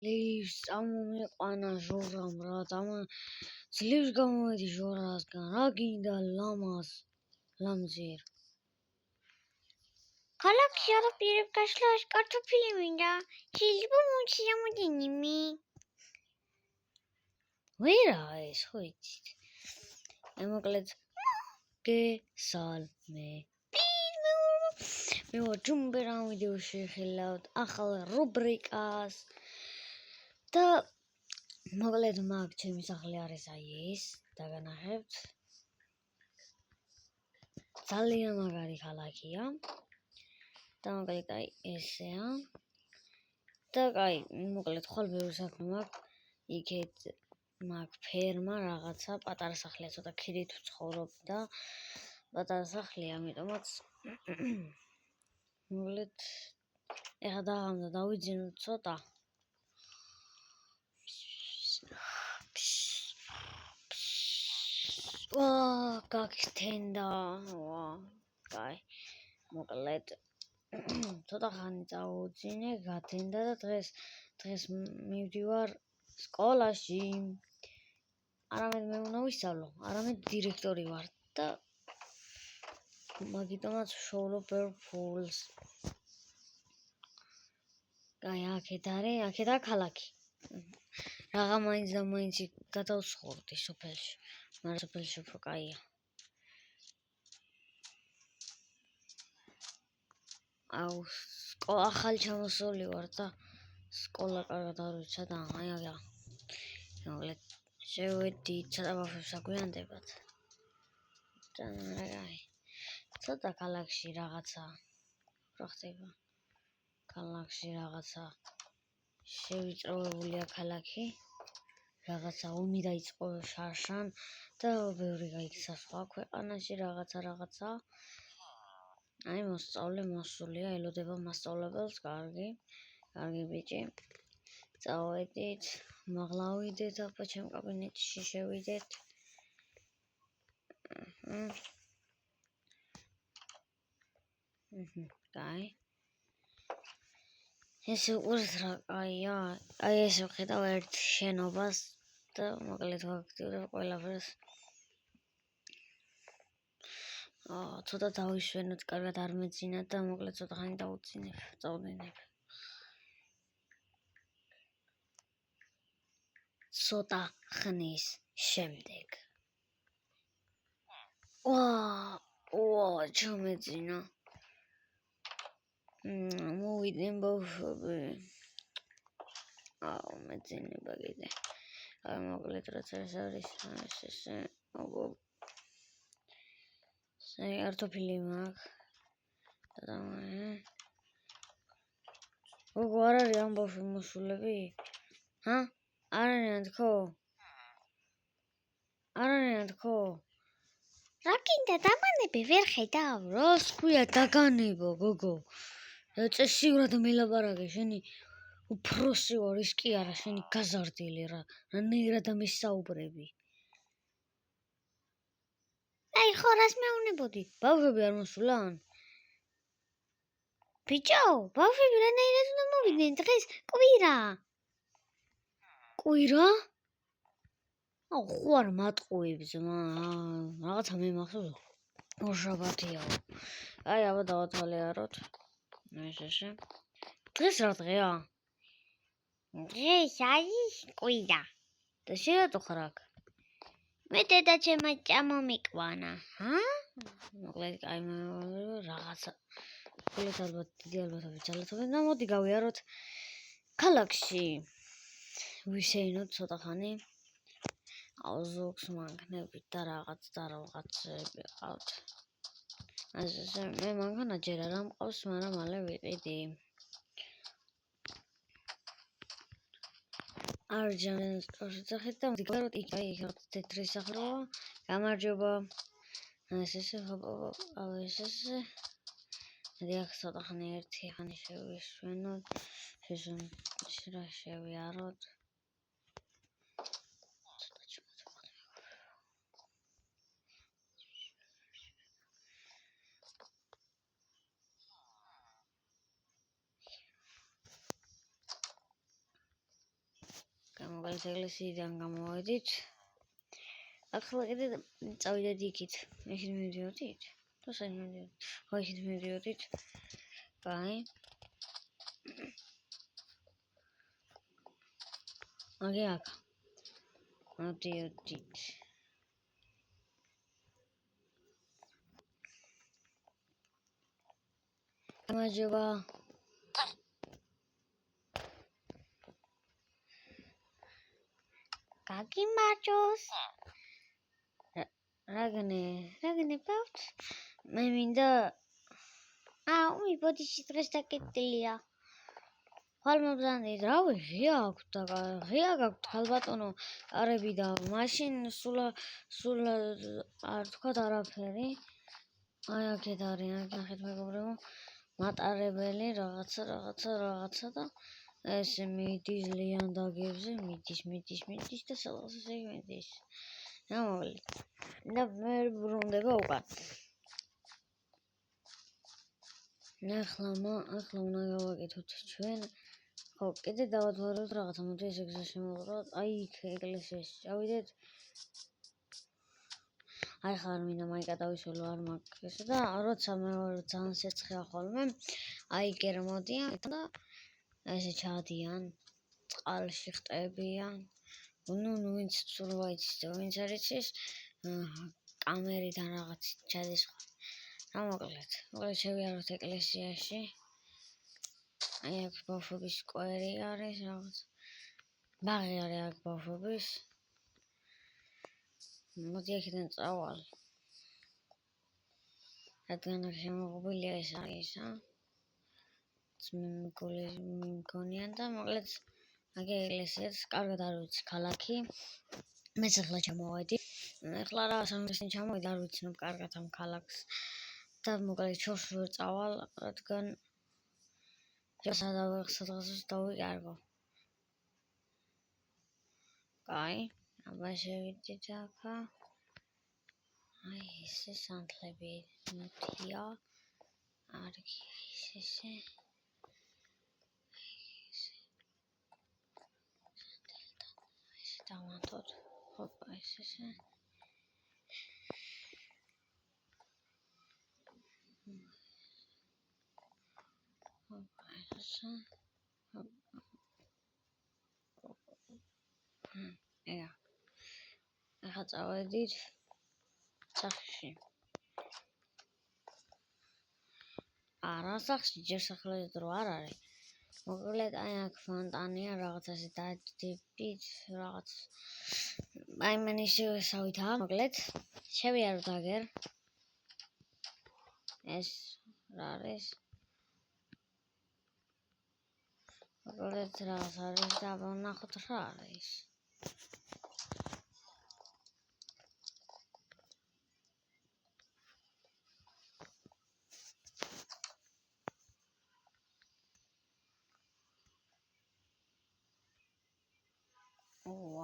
ლის წამომიყვანა ჟორამ რა დამა ძლივს გამოვედი ჟორასგან რა გინდა ლამზირ ქალაქში არაფერებს გაშლას კარტოფილი მინდა შეიძლება მომწამოდინიმი ვერა ეს ხო იცით მოკლედ გესალმე მე ვარ ჯუმბერ ამ ვიდეოში ხილავთ ახალ რუბრიკას და მოკლედ მაგ ჩემი სახლი არის აი ეს დაგანახებთ ძალიან მაგარი ქალაქია და მოკლედ აი ესეა და აი მოკლედ ხვალ ბევრი საქმე მაქვს იქეთ მაგ ფერმა რაღაცა პატარა სახლია ცოტა ქირით ვცხოვრობ და პატარა სახლია ამიტომაც მოკლედ ეხა დაღამდა დავიძინოთ ცოტა გაქთენდა კაი მოკლედ ცოტა ხანი წავუძინე გათენდა და დღეს მივდივარ სკოლაში არამედ მე უნდა ვისწავლო არამედ დირექტორი ვარ და მაგიტომაც ვშოულობ ბევრ ფულს კაი აქედაა ქალაქი რაღა მაინც და მაინც გადავსხურდი სოფელში მაგრამ სოფელში უფრო კაია აუ ახალი ჩამოსული ვარ და სკოლა კარგად არ ვიცოდა აი მოკლედ შევედით ცოტა ბავშვებს აგვიანდებათ და აი ცოტა ქალაქში რაღაცა რა ხდება ქალაქში რაღაცა შევიწროებულია ქალაქი რაღაცა ომი დაიწყო შარშან და ბევრი გაიქცა სხვა ქვეყანაში რაღაცა აი მოსწავლე მოსულია ელოდება მასწავლებელს კარგი ბიჭი წავედით მაღლავიდეთ აბა ჩემ კაბინეტში შევიდეთ კაი ეს უყურეთ რა კაია აი ეს ვხედავ ერთ შენობას და მოკლედ ვაქტიურებ ყველაფერს ცოტა დავისვენოთ კარგად არ მეძინა და მოკლედ ცოტა ხანი წავუძინებ ცოტა ხნის შემდეგ ჩამეძინა მოვიდნენ ბავშვები მეძინება კიდე აი მოკლედ რაც არის ესე კარტოფილი მაქვს და არ არის ამ ბავშვი მოსულები არ არიან თქო რა გინდა დამანები ვერ ხედავ რას ქვია დაგანებო გოგო წესიურად მელაპარაკე შენი უფროსი ვარ ის კი არა შენი გაზარდილი რანაირად ამისაუბრები აი ხო რას მეუბნებოდი ბავშვები არ მოსულან ბიჭო ბავშვები რანაირად უნდა მოვიდნენ დღეს კვირა ხო არ მატყუებს რაღაცა მე მახსოვს ორშაბათიაო აი აბა დავათვალეაროთ ესე დღეს რა დღეა დღეს არის კვირა და შენ რატო ხარ აქ მე დედაჩემმა წამომიყვანა მოკლედ აი რაღაცა მოკლედ ალბათ დიდი ალბათობით ძალათობენ და მოდი გავიაროთ ქალაქში ვისეინოთ ცოტა ხანი ზოგს მანქნებით და რაღაცები ყავთ ასე მე მანქანა ჯერ არ მყავს მაგრამ მალე ვიყიდი არჯანს პროცესით და მოდით იქ თეთრი სახლია გამარჯობა ესე დიახ ცოტა ხანი ერთი ხანი შევისვენოთ რა შევიაროთ მოკლედ ეკლესიიდან გამოვედით. ახლა კიდე წავიდეთ იქით. იქით მივიდოდით? თუ საერთოდ მივიდოდით? ხო, იქით მივიდოდით. კაი. აგი აქ. მოდიოდით. გამარჯობა. გაგიმარჯოს. რაგნე პავთ? მე მინდა მიბოდი დღეს დაკეტილია. ხალმობზანდით, რავი, ღია გაქვთ ხალბატონო კარები და მაშინ სულ არ თქვათ არაფერი. აი აქეთ არის, ნახეთ მეგობრებო, მატარებელი რაღაცა და ეს მიდის ლიანდაგებზე, მიდის და სადღაც ესე მიდის. ამოვლით. და მე ბრუნდება უკან. ახლა უნდა გავაკეთოთ ჩვენ. ხო, კიდე დავადვაროთ რაღაცა, მოდი ეს გზა შემოვღოთ. აი იქ ეკლესიაში წავიდეთ. აი ხარ მინდა მაიკა დავისვენო არ მაქვს ესა და როცა მე ძალიან სეცხეა ხოლმე, აი კერ მოდიან და ესე ჩადიან, წყალში ხტებიან. ნუ ვინც სურვა იცის და ვინც არ იცის, კამერიდან რაღაც ჩადის ხო. რა მოკლედ შევიაროთ ეკლესიაში. აი აქ ბავშვების სკვერი არის რაღაც. ბაღი არის აქ ბავშვების. მოდი აქედან წავალ. რადგან აქ შემოღობილია ეს არის, მგონია და მოკლედ აქ ეკლესიაც კარგად არ ვიცი ქალაქი. მეც ახლა ჩამოვედი. ახლა რა სამესინ ჩამოვედი, არ ვიცნობ კარგად ამ ქალაქს. და მოკლედ შორს ვერ წავალ, რადგან სადღაც დავიკარგო. კაი, აბა შევიდით აქა. აი ესე სანთლები ნათია. არგია ესე. ესე დავანთოთ. ჰოპა ესე. ახლა წავედით სახში. არა სახში, ჯერ სახელად დრო არ არის. მოკლედ აი აქ ფონტანია რაღაცა ესე დადებით რაღაც. აი მან ისევ სავითაა, მოკლედ შევიაროთ აგერ. ეს რა არის? მოკლედ რაღაც არის და ვნახოთ რა არის.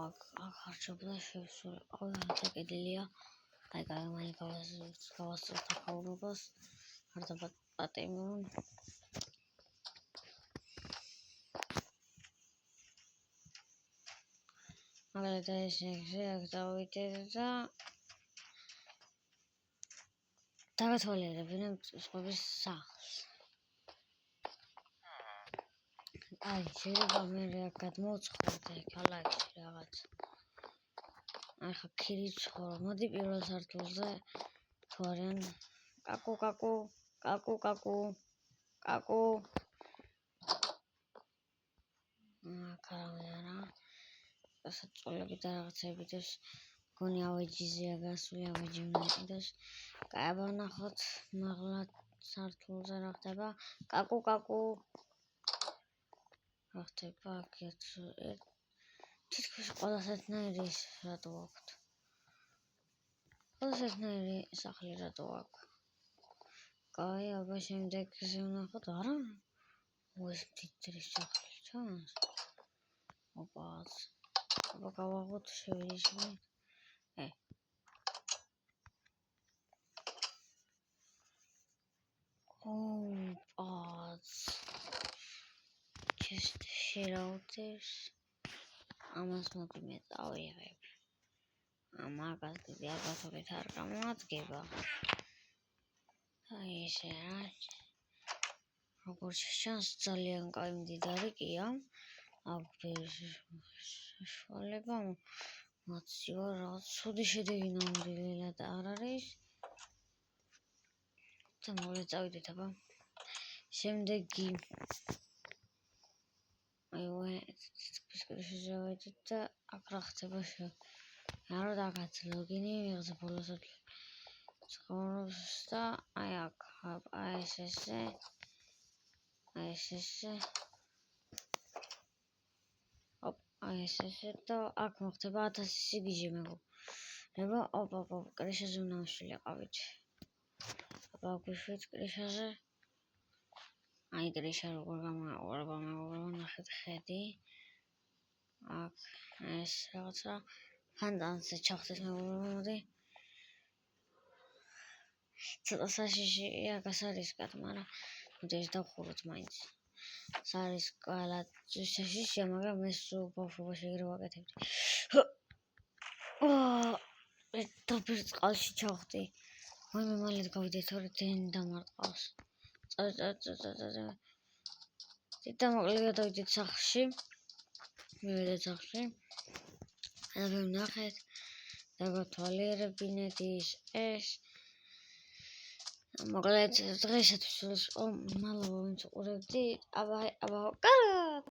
აქ ხარჯობდა შევსული. ყველა დაკიდილია. აი გამალი გავასწორთ ახალობას. არ დაპატიმრონ. მაგალითად ესე აქ დავიდეთ და დავათვალიერებინებ სხვების სახლს. აი შეიძლება მე აქ გადმოვცხოვრდე ქალაქში რაღაც. აი ხა ქირი ცხოვრ. მოდი პირველ სართულზე თუ არიან კაკუ. კარამეარა. საწოლები და რაღაცები და გონი ავეჯიზია გასული ავეჯი უნდა იყოს. კაი აბა ვნახოთ მაღლა სართულზე რა ხდება. კაკუ. რა ხდება აქეთ თითქოს ყველას ერთნაირი რატო აქვთ? ყველას ერთნაირი სახლი რატო აქვს? კაი აბა შემდეგზე ვნახოთ. არა ეს თითქმის სახლი ჩანს. ოპაც აბა გავაღოთ შევიშვი. ოპაც just shit out this. ამას მოდი მე წავიღებ. ამაგას დიდი ალბათობით არ გამოადგება. აი ესე რა. როგორც შანს ძალიან კაი მდიდარი კია. აქ საშუალება მოცივ რაღაც ცუდი შედეგი ნამდვილად არ არის. და მოვე წავიდეთ აბა. შემდეგი შეჟავედით და აქ რა ხდება არა დაგაც ლოგინი მიღწე ბოლოსად ცხოვრობს და აი აქ აი ესე და აქ მოხდება 1000 სიგიჟე მეგობრებო ოპ კრიშაზე უნდა ვშვილიყავით აბა გვიშვით კრიშაზე აი კრიშა როგორ გამაყურება მეგობრებო ნახეთ ხედი აქ ეს რაღაცა ფანტანზე ჩავხდეთ მეგობრებო მოდი ცოტა საშიშია გასარისკად მაგრამ მოდი ეს დავხუროთ მაინც სარის ყველა საშიშია მაგრამ ეს ბავშვობაში ეგრე ვაკეთებდი დაბერ წყალში ჩავხდი ვაიმე მალე გავიდეთ ორი დენ დამარტყავს და მოკლედ დავიდეთ სახლში მივედეთ სახლში და ვნახეთ დაგვათვალიერებინეთ ეს მოკლედ დღეისათვის მალო ვინც უყურებდი აბა კარგად